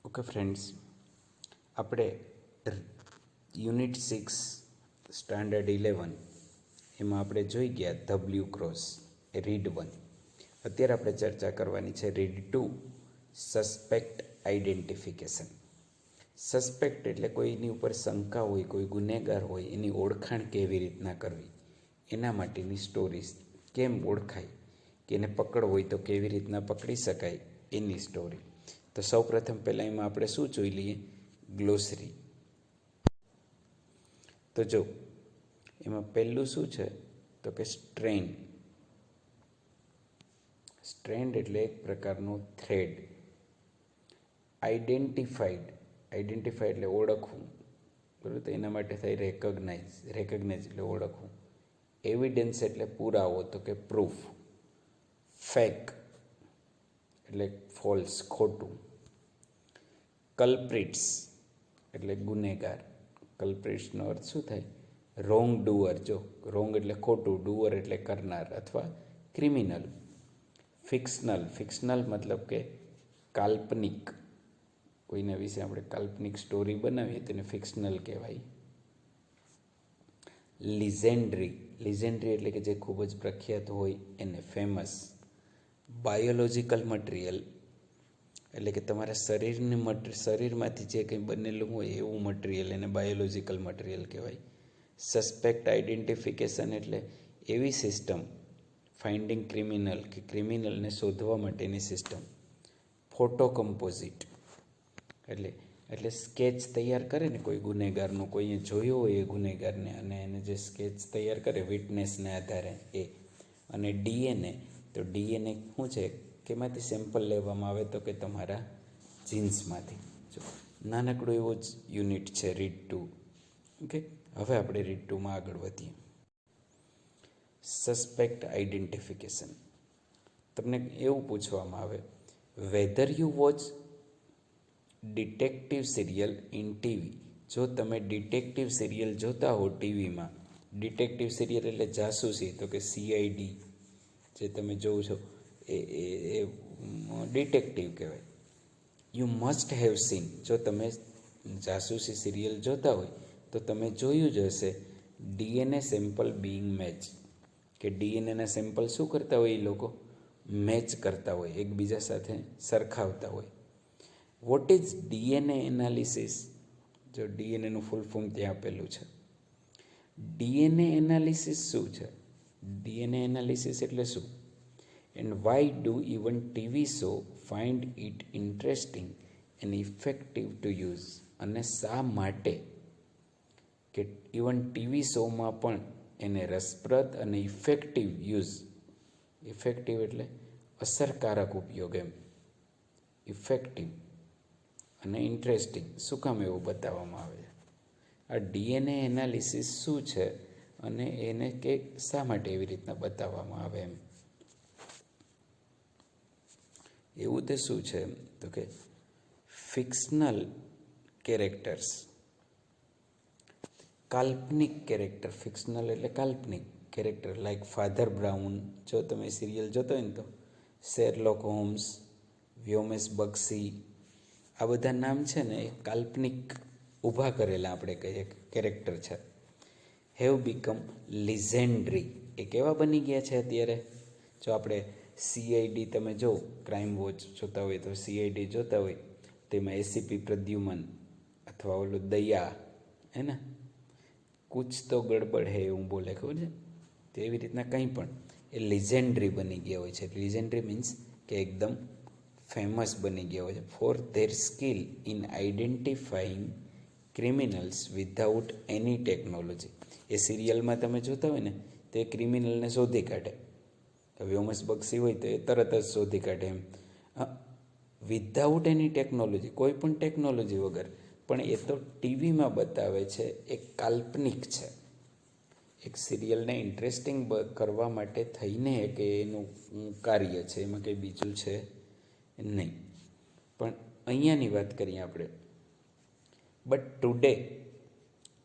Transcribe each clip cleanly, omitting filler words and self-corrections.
Okay friends, આપણે unit 6 standard 11 એમાં આપણે જોઈ ગયા the blue cross A read 1. અત્યારે આપણે ચર્ચા કરવાની છે રીડ 2, સસ્પેક્ટ આઈડેન્ટિફિકેશન. સસ્પેક્ટ એટલે કોઈની ઉપર શંકા હોય, કોઈ ગુનેગાર હોય, એની ઓળખાણ કેવી રીતના કરવી, એના માટેની સ્ટોરીઝ. કેમ ઓળખાય કે એને પકડવો હોય તો કેવી રીતના પકડી શકાય એની સ્ટોરી. તો સૌ પ્રથમ પહેલાં એમાં આપણે શું જોઈ લઈએ? ગ્લોસરી. તો જો એમાં પહેલું શું છે તો કે સ્ટ્રેન્ડ. સ્ટ્રેન્ડ એટલે એક પ્રકારનો થ્રેડ. આઈડેન્ટિફાઈડ એટલે ઓળખવું, બરાબર? તો એના માટે થાય રેકગ્નાઇઝ એટલે ઓળખવું. એવિડન્સ એટલે પુરાવો, તો કે પ્રૂફ. ફેક એટલે ફોલ્સ, ખોટું. કલ્પ્રિટ્સ એટલે ગુનેગાર. કલ્પ્રિટ્સનો અર્થ શું થાય? Wrong doer. જો રોંગ એટલે ખોટું, ડુઅર એટલે કરનાર અથવા ક્રિમિનલ. ફિક્શનલ મતલબ કે કાલ્પનિક. કોઈના વિશે આપણે કાલ્પનિક સ્ટોરી બનાવીએ તેને ફિક્શનલ કહેવાય. લિજેન્ડરી એટલે કે જે ખૂબ જ પ્રખ્યાત હોય એને ફેમસ. બાયોલોજિકલ મટીરિયલ એટલે કે તમારા શરીરમાંથી જે કંઈ બનેલું હોય એવું મટીરિયલ, એને બાયોલોજિકલ મટીરિયલ કહેવાય. સસ્પેક્ટ આઈડેન્ટિફિકેશન એટલે એવી સિસ્ટમ, ફાઇન્ડિંગ ક્રિમિનલ કે ક્રિમિનલને શોધવા માટેની સિસ્ટમ. ફોટો કમ્પોઝિટ એટલે સ્કેચ તૈયાર કરે ને કોઈ ગુનેગારનું, કોઈએ જોયો હોય એ ગુનેગારને અને એને જે સ્કેચ તૈયાર કરે વિટનેસને આધારે એ. અને ડીએનએ, તો ડીએનએ શું છે કે એમાંથી સેમ્પલ લેવામાં આવે તો કે તમારા જીન્સમાંથી. જો નાનકડું એવો જ યુનિટ છે રીડ 2. ઓકે, હવે આપણે રીડ 2માં આગળ વધીએ. Suspect identification. તમને એવું પૂછવામાં આવે, whether you watch detective serial in TV. જો તમે ડિટેક્ટિવ સિરિયલ જોતા હો ટીવીમાં, ડિટેક્ટિવ સિરિયલ એટલે જાસૂસી, તો કે CID જે તમે જોવો છો એ ડિટેક્ટિવ કહેવાય. You must have seen. જો તમે જાસૂસી સિરિયલ જોતા હોય તો તમે જોયું જ હશે DNA સેમ્પલ બીઇંગ મેચ, કે ડીએનએના સેમ્પલ શું કરતા હોય? એ લોકો મેચ કરતા હોય, એકબીજા સાથે સરખાવતા હોય. What is DNA analysis? જો ડીએનએનું ફૂલ ફોર્મ ત્યાં આપેલું છે. DNA એનાલિસિસ શું છે? DNA એનાલિસિસ એટલે શું? And why do even TV show find it interesting and effective to use. અને શા માટે કે ઇવન ટીવી શોમાં પણ એને રસપ્રદ અને ઇફેક્ટિવ યુઝ. ઇફેક્ટિવ એટલે અસરકારક ઉપયોગ એમ. ઇફેક્ટિવ અને ઇન્ટરેસ્ટિંગ શું કામ એવું બતાવવામાં આવે છે? આ DNA એનાલિસિસ શું છે અને એને કે શા માટે એવી રીતના બતાવવામાં આવે એમ. એવું તે શું છે તો કે ફિક્શનલ કેરેક્ટર્સ, કાલ્પનિક કેરેક્ટર. ફિક્શનલ એટલે કાલ્પનિક કેરેક્ટર, લાઈક ફાધર બ્રાઉન. જો તમે સિરિયલ જોતા હોય ને તો શેરલોક હોમ્સ, વ્યોમેશ બક્ષી, આ બધા નામ છે ને એ કાલ્પનિક ઊભા કરેલા આપણે કહીએ કેરેક્ટર છે. Have become legendary. એ કેવા બની ગયા છે અત્યારે? જો આપણે CID તમે જો ક્રાઇમ વોચ જોતા હોય તો CID જોતા હોય તેમાં ACP પ્રદ્યુમન અથવા ઓલું દયા, હે ને, કુછ તો ગડબડ હે એવું બોલે, ખબર છે? તો એવી રીતના કંઈ પણ એ લિજેન્ડરી બની ગયા હોય છે. લિજેન્ડરી મીન્સ કે એકદમ ફેમસ બની ગયા હોય છે for their skill in identifying criminals without any technology. એ સિરિયલમાં તમે જોતા હોય ને તો એ ક્રિમિનલને શોધી કાઢે. તો વ્યોમેશ બક્ષી હોય તો એ તરત જ શોધી કાઢે એમ, વિધાઉટ એની ટેકનોલોજી, કોઈ પણ ટેકનોલોજી વગર. પણ એ તો ટીવીમાં બતાવે છે, એક કાલ્પનિક છે. એક સિરિયલને ઇન્ટરેસ્ટિંગ કરવા માટે થઈને કે એનું કાર્ય છે, એમાં કંઈ બીજું છે નહીં. પણ અહીંયાની વાત કરીએ આપણે. બટ ટુડે,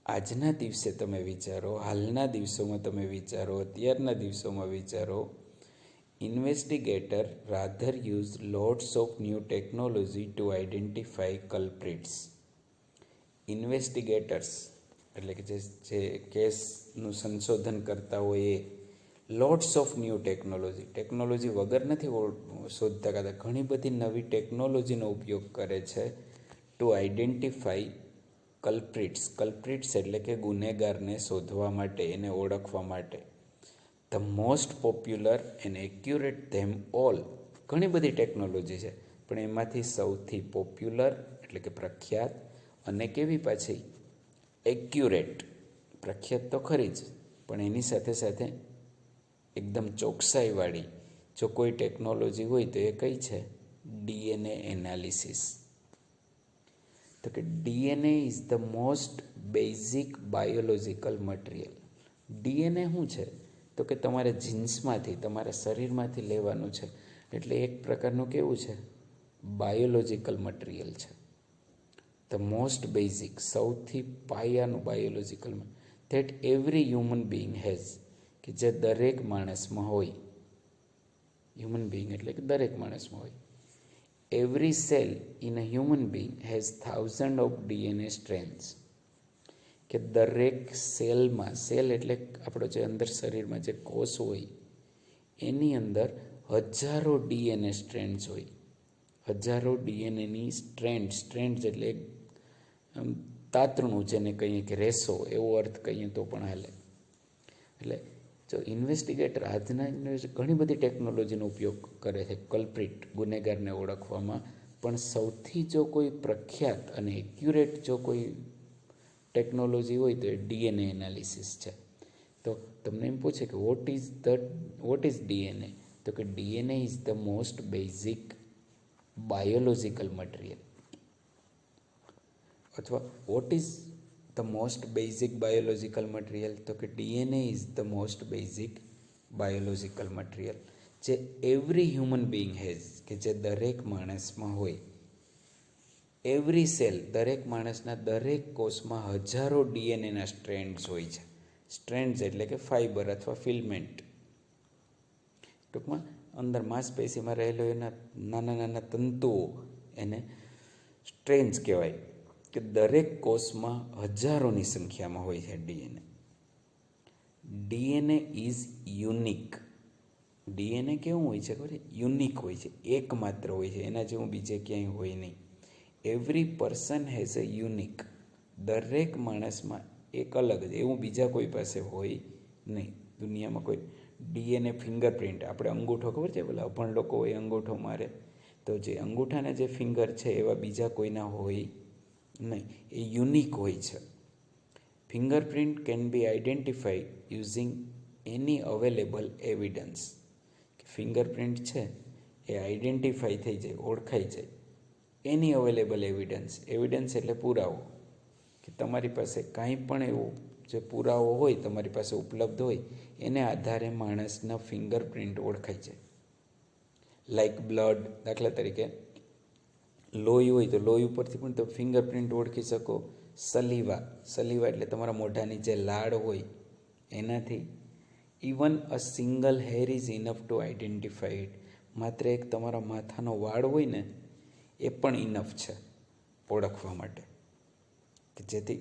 આજના દિવસે તમે વિચારો, હાલના દિવસોમાં તમે વિચારો, અત્યારના દિવસોમાં વિચારો, Investigator rather use lots of new technology to identify culprits. ઇન્વેસ્ટિગેટર્સ એટલે કે જે કેસનું સંશોધન કરતા હોય એ લોટ્સ ઓફ ન્યૂ ટેકનોલોજી વગર નથી શોધતા કરતા, ઘણી બધી નવી ટેકનોલોજીનો ઉપયોગ કરે છે ટુ આઈડેન્ટિફાઈ કલ્પ્રિટ્સ એટલે કે ગુનેગારને શોધવા માટે, એને ઓળખવા માટે. The most popular and accurate them all, ઘણી બધી ટેકનોલોજી છે પણ એમાંથી સૌથી પોપ્યુલર એટલે કે પ્રખ્યાત અને કેવી પાછી એક્યુરેટ, પ્રખ્યાત તો ખરી જ પણ એની સાથે સાથે એકદમ ચોકસાઈવાળી જો કોઈ ટેકનોલોજી હોય તો એ કઈ છે? DNA analysis. તો કે DNA is the most basic biological material. DNA શું છે? તો કે તમારે જીન્સમાંથી, તમારા શરીરમાંથી લેવાનું છે, એટલે એક પ્રકારનું કેવું છે? બાયોલોજિકલ મટીરિયલ છે. ધ મોસ્ટ બેઝિક, સૌથી પાયાનું biological, that every human being has, કે જે દરેક માણસમાં હોય. હ્યુમન બિંગ એટલે કે દરેક માણસમાં હોય. Every cell in a human being has 1000 of DNA strands, કે દરેક સેલમાં, સેલ એટલે આપણો જે અંદર શરીરમાં જે કોષ હોય એની અંદર હજારો ડીએનએ સ્ટ્રેન્ડ્સ હોય. હજારો ડીએનએની સ્ટ્રેન્ડ્સ એટલે તાતરણું, જેને કહીએ કે રેસો, એવો અર્થ કહીએ તો પણ હાલે. એટલે જો ઇન્વેસ્ટિગેટર આજના ઘણી બધી ટેકનોલોજીનો ઉપયોગ કરે છે કલ્પ્રિટ, ગુનેગારને ઓળખવામાં, પણ સૌથી જો કોઈ પ્રખ્યાત અને એક્યુરેટ જો કોઈ ટેકનોલોજી હોય તો એ ડીએનએ એનાલિસિસ છે. તો તમને એમ પૂછે કે વોટ ઇઝ ડીએનએ? તો કે DNA is the most basic biological material. અથવા what is the most basic biological material? તો કે DNA is the most basic biological material, જે એવરી હ્યુમન બિંગ હેઝ, કે જે દરેક માણસમાં હોય. એવરી સેલ, દરેક માણસના દરેક કોષમાં હજારો ડીએનએના સ્ટ્રેન્ડ્સ હોય છે. સ્ટ્રેન્ડ્સ એટલે કે ફાઈબર અથવા ફિલમેન્ટ. ટૂંકમાં અંદર માંસપેશીમાં રહેલો એના નાના નાના તંતુઓ, એને સ્ટ્રેન્ડ્સ કહેવાય, કે દરેક કોષમાં હજારોની સંખ્યામાં હોય છે DNA. DNA is unique. DNA કેવું હોય છે? ખબર છે? યુનિક હોય છે, એકમાત્ર હોય છે, એના જેવું બીજે ક્યાંય હોય નહીં. Every person has a unique, દરેક માણસમાં એક અલગ જ, એવું બીજા કોઈ પાસે હોય નહીં દુનિયામાં. કોઈ ડીએનએ ફિંગરપ્રિન્ટ, આપણે અંગૂઠો, ખબર છે પેલા અભણ લોકો હોય અંગૂઠો મારે, તો જે અંગૂઠાના જે ફિંગર છે એવા બીજા કોઈના હોય નહીં, એ યુનિક હોય છે. Fingerprint can be identified using any available evidence. Fingerprint છે એ આઈડેન્ટિફાઈ થઈ જાય, ઓળખાઈ જાય એની અવેલેબલ એવિડન્સ. એવિડન્સ એટલે પુરાવો, કે તમારી પાસે કાંઈ પણ એવો જે પુરાવો હોય, તમારી પાસે ઉપલબ્ધ હોય, એને આધારે માણસના ફિંગરપ્રિન્ટ ઓળખાઈ જાય. લાઈક બ્લડ, દાખલા તરીકે લોહી હોય તો લોહી ઉપરથી પણ તમે ફિંગરપ્રિન્ટ ઓળખી શકો. સલીવા એટલે તમારા મોઢાની જે લાળ હોય એનાથી. Even a single hair is enough to identify it. માત્ર એક તમારા માથાનો વાળ હોય ને એ પણ ઇનફ છે ઓળખવા માટે, કે જેથી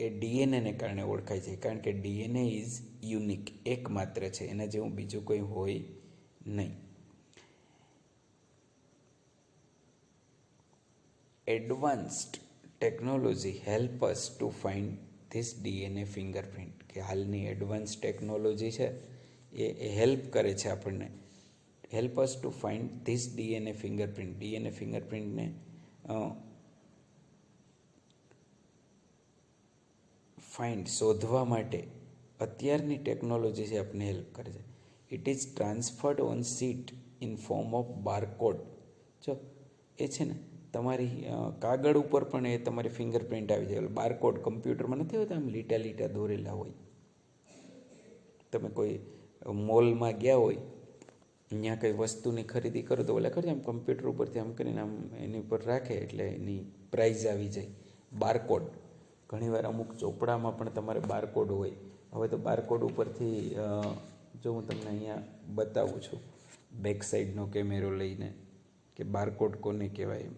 એ ડીએનએને કારણે ઓળખાય છે. કારણ કે ડીએનએ ઇઝ યુનિક, એકમાત્ર છે, એના જેવું બીજું કોઈ હોય નહીં. Advanced technology help us to find this DNA fingerprint, કે હાલની એડવાન્સ ટેકનોલોજી છે એ હેલ્પ કરે છે આપણને, help us to find this DNA fingerprint. DNA ફિંગરપ્રિન્ટને શોધવા માટે અત્યારની ટેકનોલોજી છે આપણને હેલ્પ કરે છે. It is transferred on sheet in form of barcode. જો એ છે ને તમારી કાગળ ઉપર પણ એ તમારી ફિંગરપ્રિન્ટ આવી જાય. બારકોડ કમ્પ્યુટરમાં નથી હોતા, આમ લીટા લીટા દોરેલા હોય. તમે કોઈ મોલમાં ગયા હોય, અહીંયા કંઈ વસ્તુની ખરીદી કરો તો ઓલા ખરી આમ કમ્પ્યુટર ઉપરથી આમ કરીને આમ એની ઉપર રાખે એટલે એની પ્રાઇઝ આવી જાય. બારકોડ, ઘણીવાર અમુક ચોપડામાં પણ તમારે બારકોડ હોય. હવે તો બારકોડ ઉપરથી જો હું તમને અહીંયા બતાવું છું, બેક સાઈડનો કેમેરો લઈને કે બારકોડ કોને કહેવાય એમ.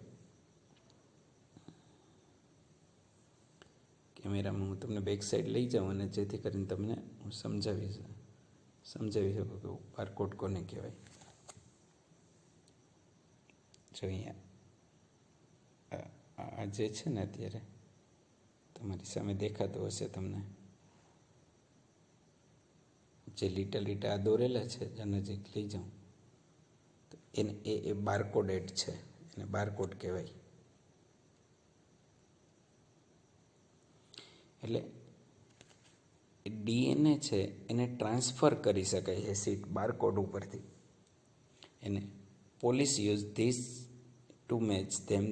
કેમેરામાં હું તમને બેક સાઈડ લઈ જાઉં અને જેથી કરીને તમને હું સમજાવી શકું કે બારકોડ કોને કહેવાય. જો અહીંયા આ જે છે ને અત્યારે તમારી સામે દેખાતું હશે તમને, જે લીટા લીટા આ દોરેલા છે નજીક લઈ જાઉં તો એને એ બારકોડેડ છે, એને બારકોડ કહેવાય. એટલે ડીએનએ છે એને ટ્રાન્સફર કરી શકાય છે સીટ બારકોડ ઉપરથી. એને police use this to match them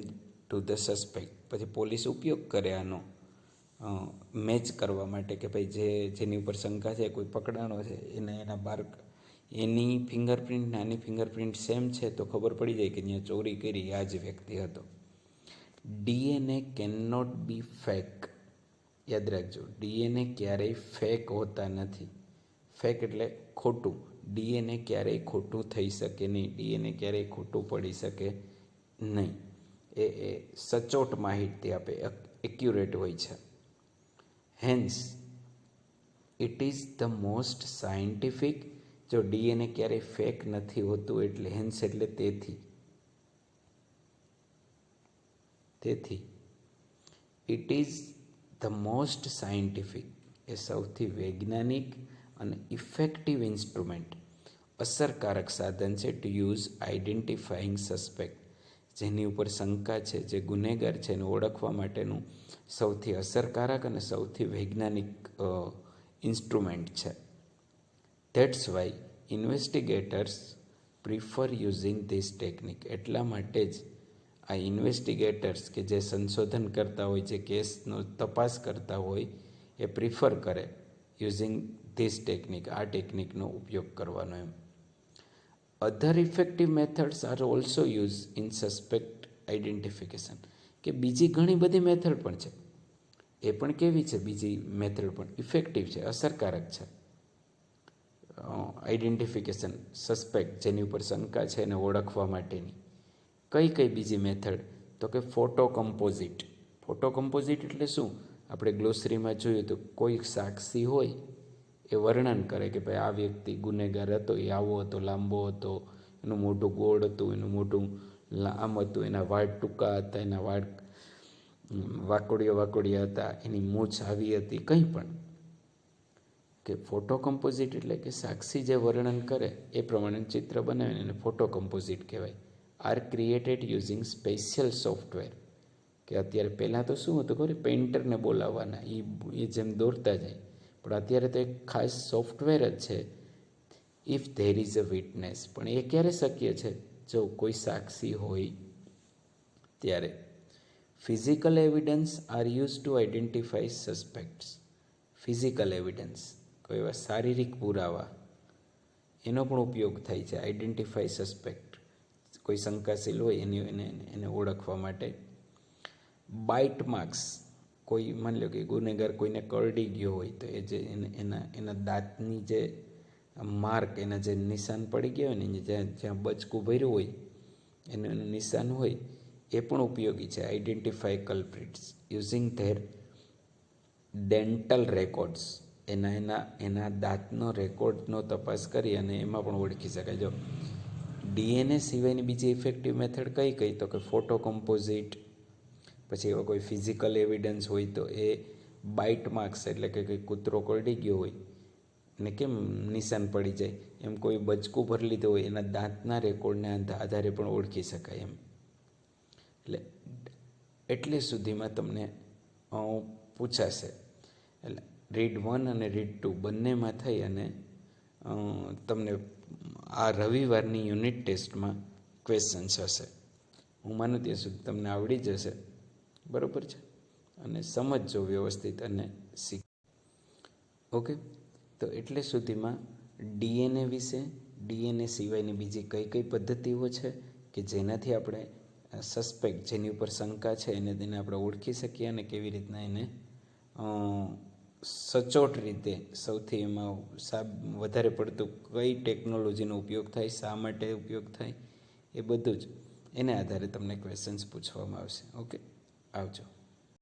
to the suspect. પછી પોલીસ ઉપયોગ કરે આનો મેચ કરવા માટે કે ભાઈ જેની ઉપર શંકા છે, કોઈ પકડાણો છે, એની ફિંગરપ્રિન્ટ ને આની ફિંગરપ્રિન્ટ સેમ છે તો ખબર પડી જાય કે ત્યાં ચોરી કરી આ જ વ્યક્તિ હતો. DNA can not be fake. યાદ રાખજો, ડીએનએ ક્યારેય ફેક હોતા નથી. ફેક એટલે ખોટું. ડીએનએ ક્યારેય ખોટું થઈ શકે નહીં, ડીએનએ ક્યારેય ખોટું પડી શકે નહીં. એ સચોટ માહિતી આપે, એક્યુરેટ હોય છે. Hence it is the most scientific. જો ડીએનએ ક્યારેય ફેક નથી હોતું એટલે હેન્સ એટલે તેથી it is the most scientific, એ સૌથી વૈજ્ઞાનિક અને ઇફેક્ટિવ ઇન્સ્ટ્રુમેન્ટ, અસરકારક સાધન છે ટુ યુઝ આઈડેન્ટિફાઈંગ સસ્પેક્ટ. જેની ઉપર શંકા છે, જે ગુનેગાર છે એને ઓળખવા માટેનું સૌથી અસરકારક અને સૌથી વૈજ્ઞાનિક ઇન્સ્ટ્રુમેન્ટ છે. That's why ઇન્વેસ્ટિગેટર્સ prefer using this technique. એટલા માટે જ આ ઇન્વેસ્ટિગેટર્સ કે જે સંશોધન કરતા હોય, જે કેસનો તપાસ કરતા હોય, એ પ્રિફર કરે યુઝિંગ ધીસ ટેકનિક, આ ટેકનિકનો ઉપયોગ કરવાનો એમ. Other effective methods are also use in suspect identification. કે બીજી ઘણી બધી મેથડ પણ છે, એ પણ કેવી છે, બીજી મેથડ પણ ઇફેક્ટિવ છે, અસરકારક છે આઈડેન્ટિફિકેશન, સસ્પેક્ટ જેની ઉપર શંકા છે એને ઓળખવા માટેની. કઈ બીજી મેથડ? તો કે ફોટો કમ્પોઝિટ. ફોટો કમ્પોઝિટ એટલે શું? આપણે ગ્લોસરીમાં જોયું તો કોઈ સાક્ષી હોય એ વર્ણન કરે કે ભાઈ આ વ્યક્તિ ગુનેગાર હતો, એ આવો હતો, લાંબો હતો, એનું મોઢું ગોળ હતું, એનું મોઢું આમ હતું, એના વાળ ટૂંકા હતા, એના વાળ વાકોડિયા હતા, એની મૂછ આવી હતી, કંઈ પણ. કે ફોટો કમ્પોઝિટ એટલે કે સાક્ષી જે વર્ણન કરે એ પ્રમાણે ચિત્ર બનાવીને એને ફોટો કમ્પોઝિટ કહેવાય. Are created using special software. કે અત્યારે પહેલાં તો શું હતું ખબર, પેઇન્ટરને બોલાવવાના, એ જેમ દોરતા જાય, પણ અત્યારે તો એક ખાસ સોફ્ટવેર જ છે, if there is a witness. પણ એ ક્યારે શક્ય છે? જો કોઈ સાક્ષી હોય ત્યારે. Physical evidence are use to identify suspects. Physical evidence, કોઈ એવા શારીરિક પુરાવા, એનો પણ ઉપયોગ થાય છે આઈડેન્ટિફાઈ સસ્પેક્ટ, કોઈ શંકાશીલ હોય એને ઓળખવા માટે. બાઇટ માર્ક્સ, કોઈ માની લો કે ગુનેગાર કોઈને કરડી ગયો હોય તો એ જે એના દાંતની જે માર્ક, એના જે નિશાન પડી ગયા હોય ને, જ્યાં બચકું ભર્યું હોય એનું નિશાન હોય, એ પણ ઉપયોગી છે. Identify culprits using their dental records. એના દાંતનો રેકોર્ડનો તપાસ કરી અને એમાં પણ ઓળખી શકાય. જો ડીએનએ સિવાયની બીજી ઇફેક્ટિવ મેથડ કઈ? તો કે ફોટો કમ્પોઝિટ. પછી એવા કોઈ ફિઝિકલ એવિડન્સ હોય તો એ બાઇટ માર્ક્સ, એટલે કે કંઈ કૂતરો કરડી ગયો હોય ને કેમ નિશાન પડી જાય, એમ કોઈ બચકું ભરી લીધું હોય એના દાંતના રેકોર્ડને આધારે પણ ઓળખી શકાય એમ. એટલે સુધીમાં તમને પૂછાશે. એટલે રીડ 1 અને રીડ 2 બંનેમાં થઈ અને તમને આ રવિવારની યુનિટ ટેસ્ટમાં ક્વેશ્ચન્સ હશે. હું માનું ત્યાં સુધી તમને આવડી જશે, બરાબર છે, અને સમજજો વ્યવસ્થિત અને શીખ. ઓકે, તો એટલે સુધીમાં ડીએનએ વિશે, ડીએનએ સિવાયની બીજી કઈ પદ્ધતિઓ છે કે જેનાથી આપણે સસ્પેક્ટ, જેની ઉપર શંકા છે તેને આપણે ઓળખી શકીએ અને કેવી રીતના એને સચોટ રીતે સૌથી એમાં વધારે પડતું કઈ ટેકનોલોજીનો ઉપયોગ થાય, શા માટે ઉપયોગ થાય, એ બધું જ એને આધારે તમને ક્વેશ્ચન્સ પૂછવામાં આવશે. ઓકે, આવજો.